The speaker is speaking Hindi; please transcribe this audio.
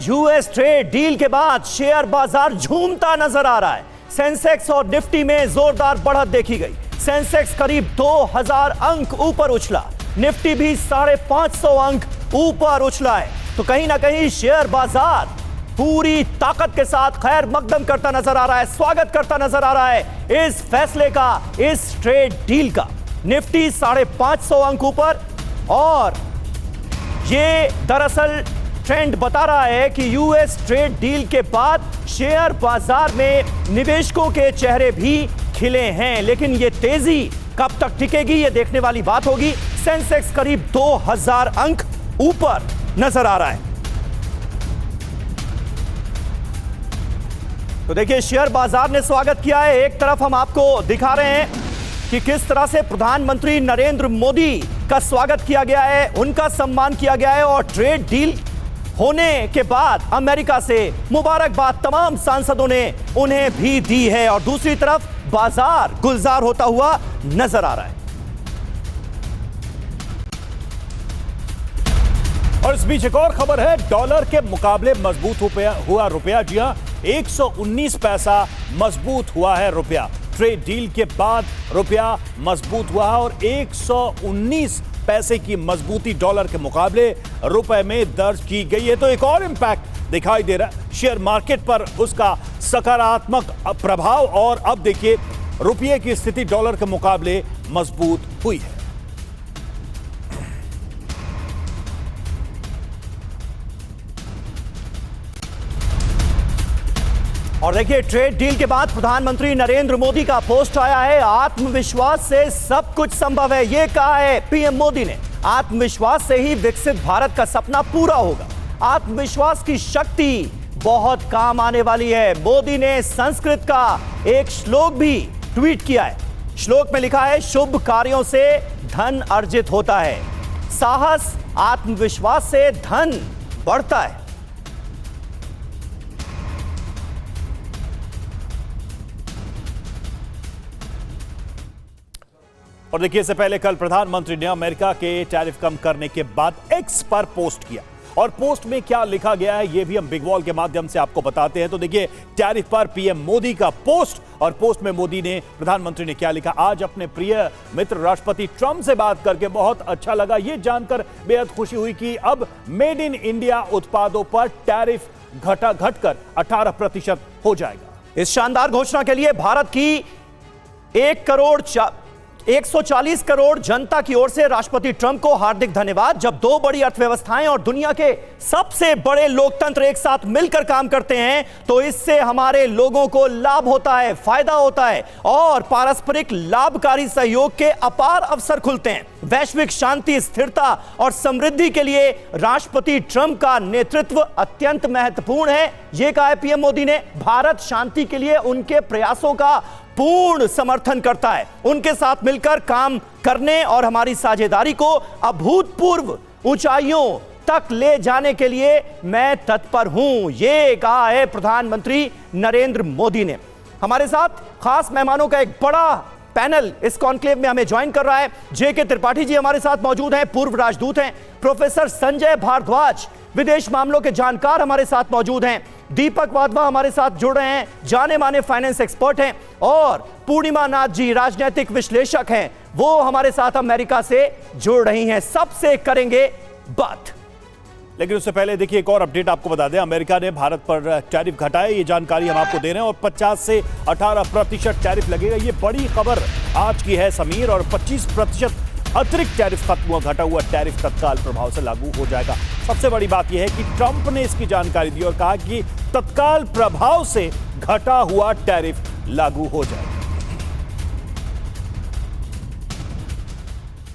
यूएस ट्रेड डील के बाद शेयर बाजार झूमता नजर आ रहा है। सेंसेक्स और निफ्टी में जोरदार बढ़त देखी गई। सेंसेक्स करीब 2000 अंक ऊपर उछला, निफ्टी भी 550 अंक ऊपर उछला है। तो कहीं ना कहीं शेयर बाजार पूरी ताकत के साथ खैर मकदम करता नजर आ रहा है, स्वागत करता नजर आ रहा है इस फैसले का, इस ट्रेड डील का। निफ्टी 550 अंक ऊपर, और ये दरअसल ट्रेंड बता रहा है कि यूएस ट्रेड डील के बाद शेयर बाजार में निवेशकों के चेहरे भी खिले हैं। लेकिन ये तेजी कब तक टिकेगी, ये देखने वाली बात होगी। सेंसेक्स करीब 2000 अंक ऊपर नजर आ रहा है। तो देखिए, शेयर बाजार ने स्वागत किया है। एक तरफ हम आपको दिखा रहे हैं कि किस तरह से प्रधानमंत्री नरेंद्र मोदी का स्वागत किया गया है, उनका सम्मान किया गया है, और ट्रेड डील होने के बाद अमेरिका से मुबारकबाद तमाम सांसदों ने उन्हें भी दी है। और दूसरी तरफ बाजार गुलजार होता हुआ नजर आ रहा है। और इस बीच एक और खबर है, डॉलर के मुकाबले मजबूत हुआ रुपया। जी हां, 119 पैसा मजबूत हुआ है रुपया। ट्रेड डील के बाद रुपया मजबूत हुआ है और 119 पैसे की मजबूती डॉलर के मुकाबले रुपए में दर्ज की गई है। तो एक और इंपैक्ट दिखाई दे रहा है शेयर मार्केट पर, उसका सकारात्मक प्रभाव। और अब देखिए, रुपये की स्थिति डॉलर के मुकाबले मजबूत हुई है। और देखिए, ट्रेड डील के बाद प्रधानमंत्री नरेंद्र मोदी का पोस्ट आया है। आत्मविश्वास से सब कुछ संभव है, यह कहा है पीएम मोदी ने। आत्मविश्वास से ही विकसित भारत का सपना पूरा होगा। आत्मविश्वास की शक्ति बहुत काम आने वाली है। मोदी ने संस्कृत का एक श्लोक भी ट्वीट किया है। श्लोक में लिखा है, शुभ कार्यों से धन अर्जित होता है, साहस आत्मविश्वास से धन बढ़ता है। और देखिए, इससे पहले कल प्रधानमंत्री ने अमेरिका के टैरिफ कम करने के बाद एक्स पर पोस्ट किया, और पोस्ट में क्या लिखा गया है ये भी हम बिग वॉल के माध्यम से आपको बताते हैं। तो देखिए, टैरिफ पर पीएम मोदी का पोस्ट, और पोस्ट में मोदी ने, प्रधानमंत्री ने क्या लिखा। आज अपने प्रिय मित्र राष्ट्रपति ट्रंप से बात करके बहुत अच्छा लगा। ये जानकर बेहद खुशी हुई कि अब मेड इन इंडिया उत्पादों पर टैरिफ घटकर 18% हो जाएगा। इस शानदार घोषणा के लिए भारत की 140 करोड़ जनता की ओर से राष्ट्रपति ट्रंप को हार्दिक धन्यवाद। जब दो बड़ी अर्थव्यवस्थाएं और दुनिया के सबसे बड़े लोकतंत्र एक साथ मिलकर काम करते हैं तो इससे हमारे लोगों को लाभ होता है, फायदा होता है, और पारस्परिक लाभकारी सहयोग के अपार अवसर खुलते हैं। वैश्विक शांति, स्थिरता और समृद्धि के लिए राष्ट्रपति ट्रंप का नेतृत्व अत्यंत महत्वपूर्ण है, यह कहा है पीएम मोदी ने। भारत शांति के लिए उनके प्रयासों का पूर्ण समर्थन करता है। उनके साथ मिलकर काम करने और हमारी साझेदारी को अभूतपूर्व ऊंचाइयों तक ले जाने के लिए मैं तत्पर हूं, यह कहा है प्रधानमंत्री नरेंद्र मोदी ने। हमारे साथ खास मेहमानों का एक बड़ा पैनल इस कॉन्क्लेव में हमें ज्वाइन कर रहा है। जेके त्रिपाठी जी हमारे साथ मौजूद हैं, पूर्व राजदूत हैं। प्रोफेसर संजय भारद्वाज, विदेश मामलों के जानकार, हमारे साथ मौजूद हैं। दीपक वाधवा हमारे साथ जुड़ रहे हैं, जाने माने फाइनेंस एक्सपर्ट हैं। और पूर्णिमा नाथ जी राजनीतिक विश्लेषक हैं, वो हमारे साथ अमेरिका से जुड़ रही हैं। सबसे करेंगे बात। लेकिन उससे पहले देखिए, एक और अपडेट आपको बता दें। अमेरिका ने भारत पर टैरिफ घटाए, ये जानकारी हम आपको दे रहे हैं, और 50 से 18% टैरिफ लगेगा। ये बड़ी खबर आज की है समीर, और 25% अतिरिक्त टैरिफ घटा हुआ टैरिफ तत्काल प्रभाव से लागू हो जाएगा। सबसे बड़ी बात यह है कि ट्रंप ने इसकी जानकारी दी और कहा कि तत्काल प्रभाव से घटा हुआ टैरिफ लागू हो जाएगा।